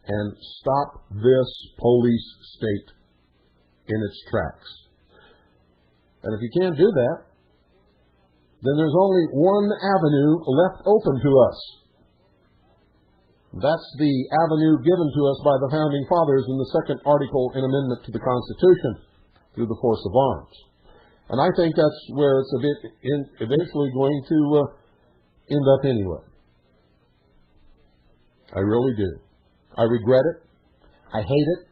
and stop this police state in its tracks. And if you can't do that, then there's only one avenue left open to us. That's the avenue given to us by the Founding Fathers in the second article and amendment to the Constitution, through the force of arms. And I think that's where it's eventually going to end up anyway. I really do. I regret it. I hate it.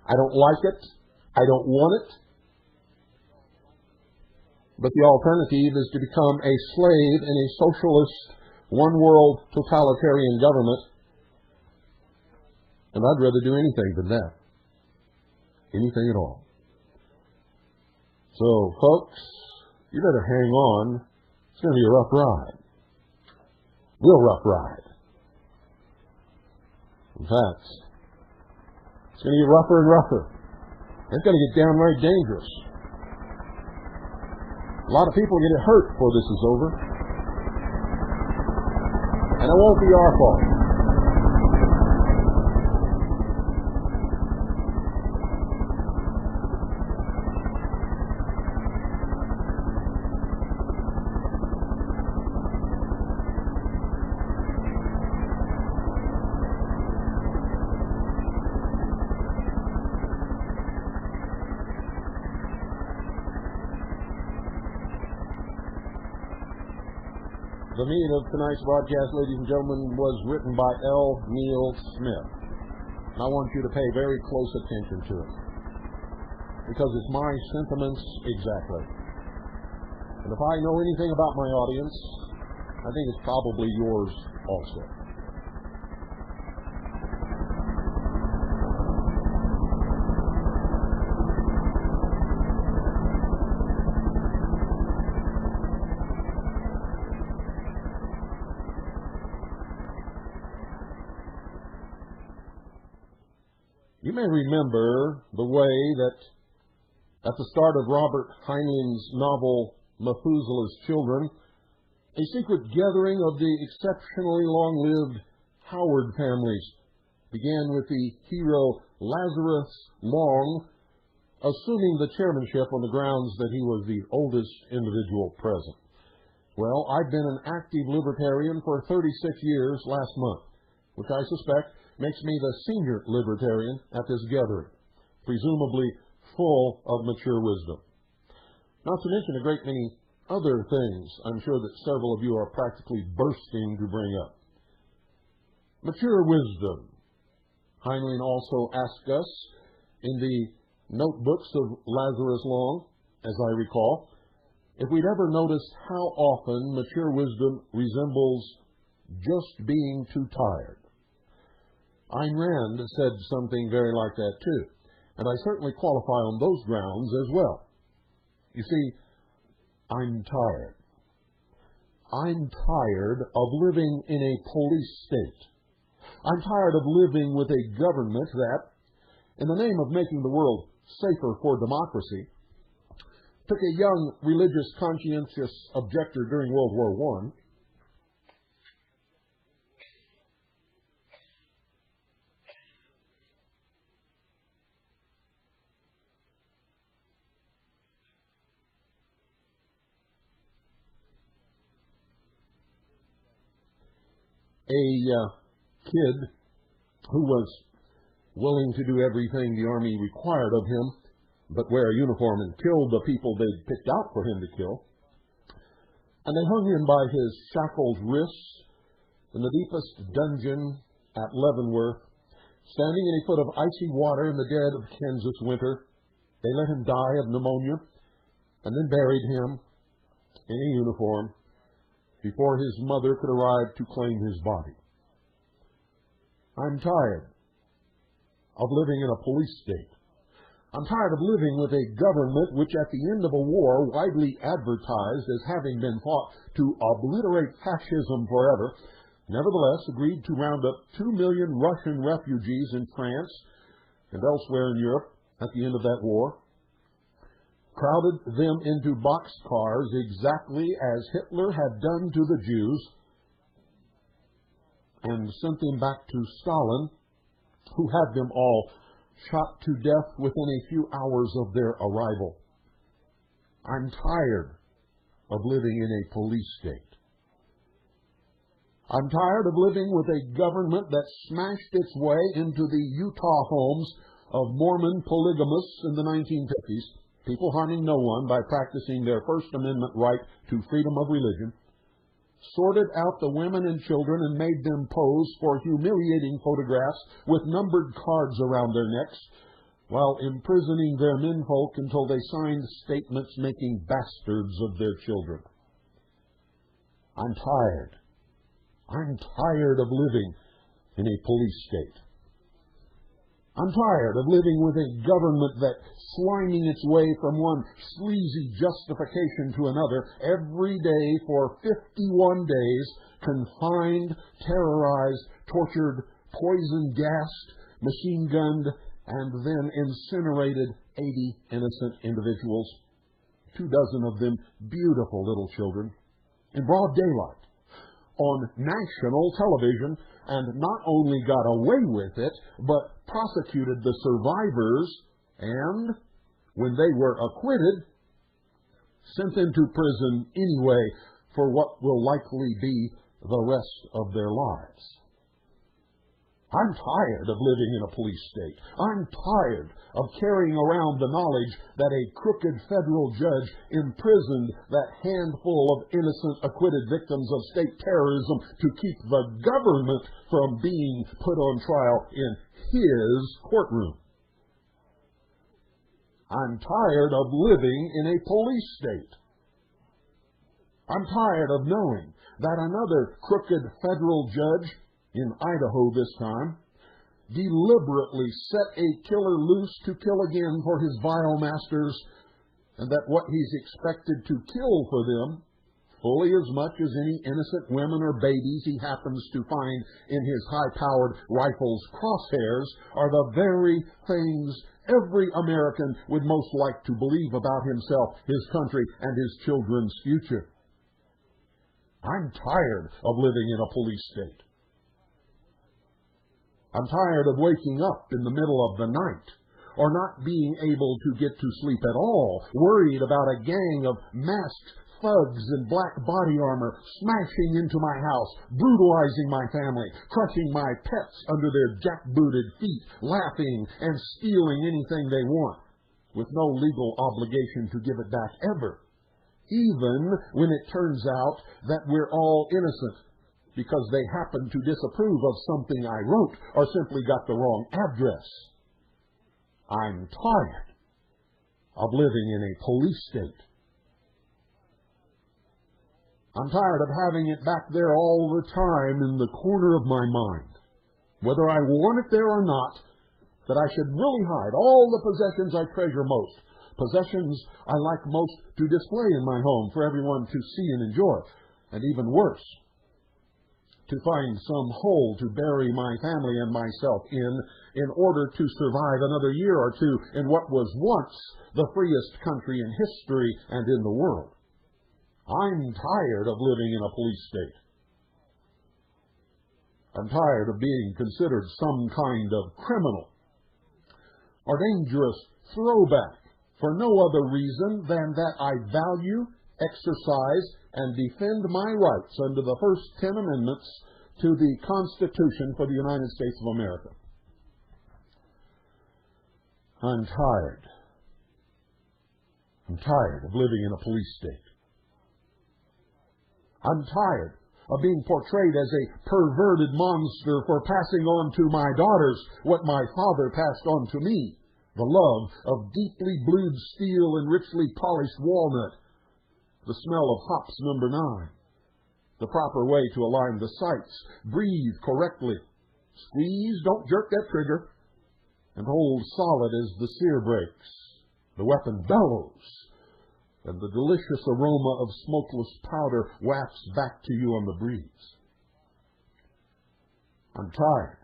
I don't like it. I don't want it. But the alternative is to become a slave in a socialist, one-world totalitarian government. And I'd rather do anything than that. Anything at all. So, folks, you better hang on. It's going to be a rough ride. Real rough ride. In fact, it's going to get rougher and rougher. It's going to get downright dangerous. A lot of people get hurt before this is over. And it won't be our fault. The meaning of tonight's broadcast, ladies and gentlemen, was written by L. Neil Smith. And I want you to pay very close attention to it, because it's my sentiments exactly. And if I know anything about my audience, I think it's probably yours also. You may remember the way that at the start of Robert Heinlein's novel Methuselah's Children, a secret gathering of the exceptionally long-lived Howard families began with the hero Lazarus Long assuming the chairmanship on the grounds that he was the oldest individual present. Well, I've been an active libertarian for 36 years last month, which I suspect makes me the senior libertarian at this gathering, presumably full of mature wisdom. Not to mention a great many other things I'm sure that several of you are practically bursting to bring up. Mature wisdom. Heinlein also asked us in the notebooks of Lazarus Long, as I recall, if we'd ever noticed how often mature wisdom resembles just being too tired. Ayn Rand said something very like that too, and I certainly qualify on those grounds as well. You see, I'm tired. I'm tired of living in a police state. I'm tired of living with a government that, in the name of making the world safer for democracy, took a young religious conscientious objector during World War I, a kid who was willing to do everything the Army required of him, but wear a uniform and kill the people they'd picked out for him to kill. And they hung him by his shackled wrists in the deepest dungeon at Leavenworth, standing in a foot of icy water in the dead of Kansas winter. They let him die of pneumonia and then buried him in a uniform before his mother could arrive to claim his body. I'm tired of living in a police state. I'm tired of living with a government which at the end of a war widely advertised as having been fought to obliterate fascism forever, nevertheless agreed to round up 2 million Russian refugees in France and elsewhere in Europe at the end of that war, crowded them into boxcars exactly as Hitler had done to the Jews, and sent them back to Stalin who had them all shot to death within a few hours of their arrival. I'm tired of living in a police state. I'm tired of living with a government that smashed its way into the Utah homes of Mormon polygamists in the 1950s, people harming no one by practicing their First Amendment right to freedom of religion, sorted out the women and children and made them pose for humiliating photographs with numbered cards around their necks, while imprisoning their menfolk until they signed statements making bastards of their children. I'm tired. I'm tired of living in a police state. I'm tired of living with a government that, sliming its way from one sleazy justification to another, every day for 51 days, confined, terrorized, tortured, poison-gassed, machine-gunned, and then incinerated 80 innocent individuals, 24 of them beautiful little children, in broad daylight, on national television, and not only got away with it, but prosecuted the survivors, and, when they were acquitted, sent them to prison anyway for what will likely be the rest of their lives. I'm tired of living in a police state. I'm tired of carrying around the knowledge that a crooked federal judge imprisoned that handful of innocent acquitted victims of state terrorism to keep the government from being put on trial in his courtroom. I'm tired of living in a police state. I'm tired of knowing that another crooked federal judge, in Idaho this time, deliberately set a killer loose to kill again for his vile masters, and that what he's expected to kill for them, fully as much as any innocent women or babies he happens to find in his high-powered rifle's crosshairs, are the very things every American would most like to believe about himself, his country, and his children's future. I'm tired of living in a police state. I'm tired of waking up in the middle of the night, or not being able to get to sleep at all, worried about a gang of masked thugs in black body armor smashing into my house, brutalizing my family, crushing my pets under their jackbooted feet, laughing and stealing anything they want, with no legal obligation to give it back ever, even when it turns out that we're all innocent, because they happen to disapprove of something I wrote or simply got the wrong address. I'm tired of living in a police state. I'm tired of having it back there all the time in the corner of my mind, whether I want it there or not, that I should really hide all the possessions I treasure most, possessions I like most to display in my home for everyone to see and enjoy, and even worse, to find some hole to bury my family and myself in order to survive another year or two in what was once the freest country in history and in the world. I'm tired of living in a police state. I'm tired of being considered some kind of criminal or dangerous throwback for no other reason than that I value, exercise, and defend my rights under the first 10 amendments to the Constitution for the United States of America. I'm tired. I'm tired of living in a police state. I'm tired of being portrayed as a perverted monster for passing on to my daughters what my father passed on to me, the love of deeply blued steel and richly polished walnut, the smell of hops number 9, the proper way to align the sights, breathe correctly, squeeze, don't jerk that trigger, and hold solid as the sear breaks, the weapon bellows, and the delicious aroma of smokeless powder wafts back to you on the breeze. I'm tired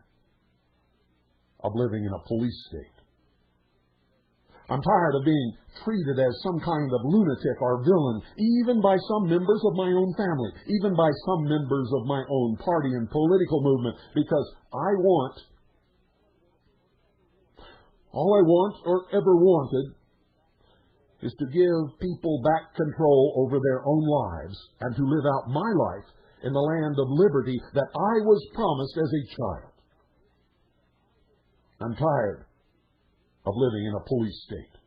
of living in a police state. I'm tired of being treated as some kind of lunatic or villain, even by some members of my own family, even by some members of my own party and political movement, because I want All I want or ever wanted is to give people back control over their own lives and to live out my life in the land of liberty that I was promised as a child. I'm tired of living in a police state.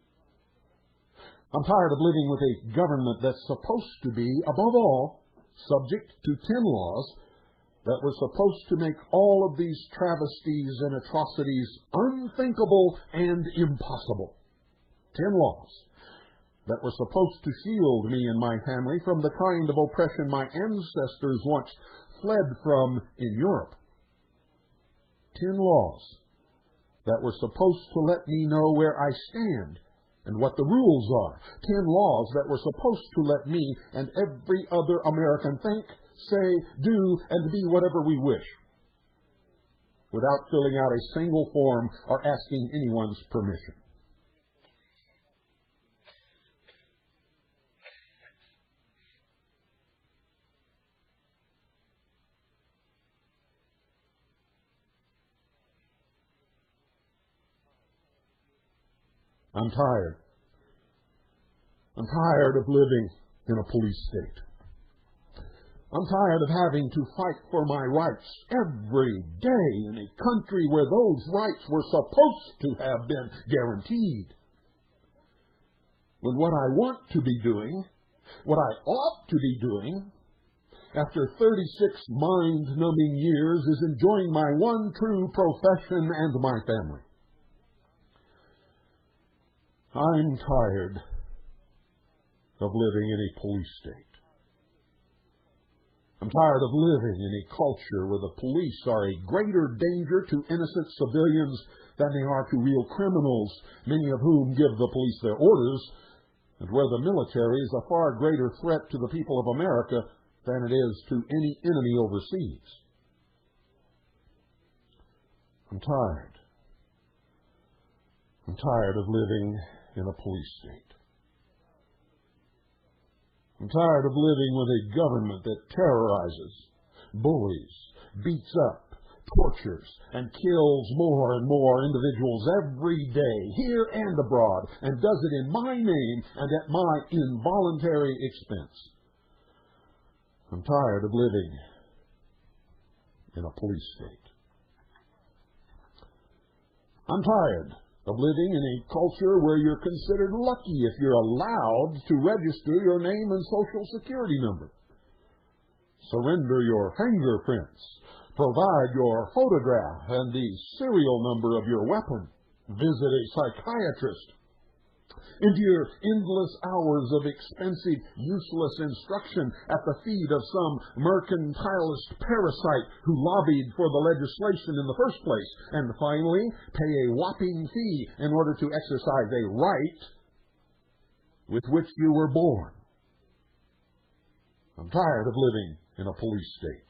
I'm tired of living with a government that's supposed to be, above all, subject to 10 laws that were supposed to make all of these travesties and atrocities unthinkable and impossible. 10 laws that were supposed to shield me and my family from the kind of oppression my ancestors once fled from in Europe. 10 laws that were supposed to let me know where I stand and what the rules are. 10 laws that were supposed to let me and every other American think, say, do, and be whatever we wish, without filling out a single form or asking anyone's permission. I'm tired. I'm tired of living in a police state. I'm tired of having to fight for my rights every day in a country where those rights were supposed to have been guaranteed. When what I want to be doing, what I ought to be doing, after 36 mind-numbing years, is enjoying my one true profession and my family. I'm tired of living in a police state. I'm tired of living in a culture where the police are a greater danger to innocent civilians than they are to real criminals, many of whom give the police their orders, and where the military is a far greater threat to the people of America than it is to any enemy overseas. I'm tired. I'm tired of living in a police state. I'm tired of living with a government that terrorizes, bullies, beats up, tortures, and kills more and more individuals every day, here and abroad, and does it in my name and at my involuntary expense. I'm tired of living in a police state. I'm tired of living in a culture where you're considered lucky if you're allowed to register your name and social security number, surrender your fingerprints, provide your photograph and the serial number of your weapon, visit a psychiatrist, endure endless hours of expensive, useless instruction at the feet of some mercantilist parasite who lobbied for the legislation in the first place, and finally pay a whopping fee in order to exercise a right with which you were born. I'm tired of living in a police state.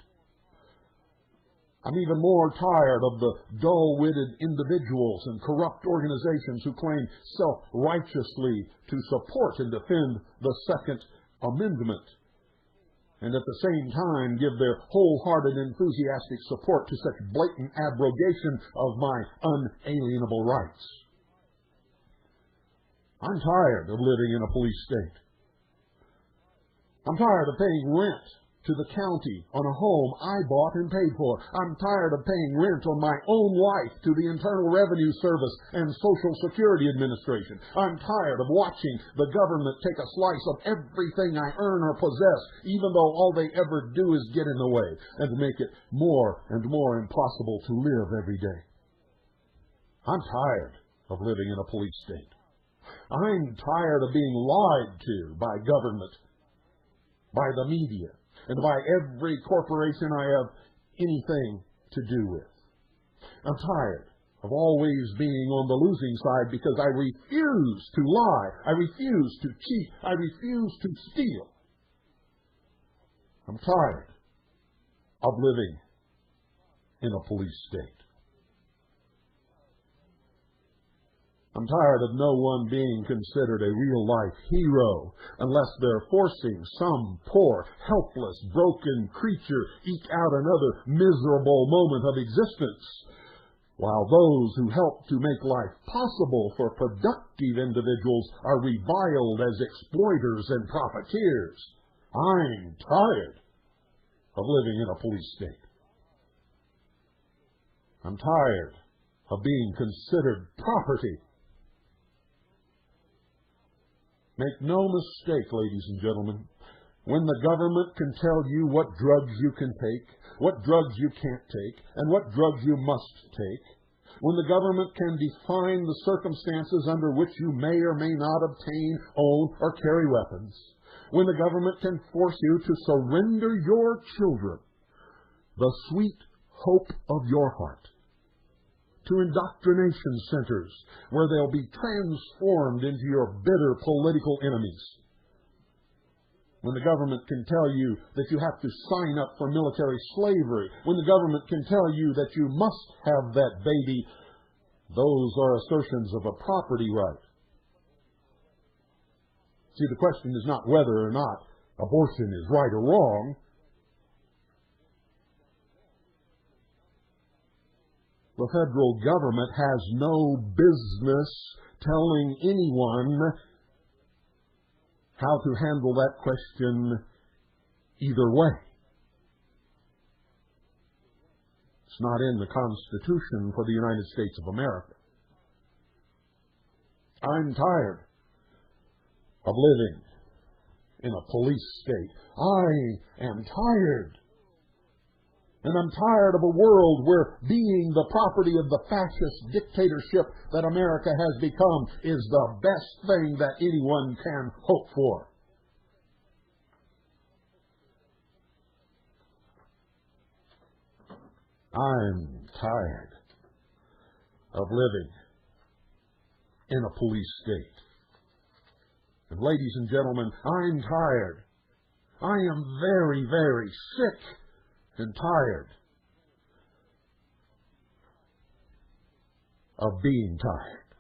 I'm even more tired of the dull-witted individuals and corrupt organizations who claim self-righteously to support and defend the Second Amendment, and at the same time give their wholehearted, enthusiastic support to such blatant abrogation of my unalienable rights. I'm tired of living in a police state. I'm tired of paying rent to the county on a home I bought and paid for. I'm tired of paying rent on my own life to the Internal Revenue Service and Social Security Administration. I'm tired of watching the government take a slice of everything I earn or possess, even though all they ever do is get in the way and make it more and more impossible to live every day. I'm tired of living in a police state. I'm tired of being lied to by government, by the media, and by every corporation I have anything to do with. I'm tired of always being on the losing side because I refuse to lie, I refuse to cheat, I refuse to steal. I'm tired of living in a police state. I'm tired of no one being considered a real-life hero unless they're forcing some poor, helpless, broken creature eke out another miserable moment of existence while those who help to make life possible for productive individuals are reviled as exploiters and profiteers. I'm tired of living in a police state. I'm tired of being considered property. Make no mistake, ladies and gentlemen, when the government can tell you what drugs you can take, what drugs you can't take, and what drugs you must take, when the government can define the circumstances under which you may or may not obtain, own, or carry weapons, when the government can force you to surrender your children, the sweet hope of your heart, to indoctrination centers where they'll be transformed into your bitter political enemies, when the government can tell you that you have to sign up for military slavery, when the government can tell you that you must have that baby, those are assertions of a property right. See, the question is not whether or not abortion is right or wrong. The federal government has no business telling anyone how to handle that question either way. It's not in the Constitution for the United States of America. I'm tired of living in a police state. I am tired. And I'm tired of a world where being the property of the fascist dictatorship that America has become is the best thing that anyone can hope for. I'm tired of living in a police state. And ladies and gentlemen, I'm tired. I am very, very sick and tired of being tired.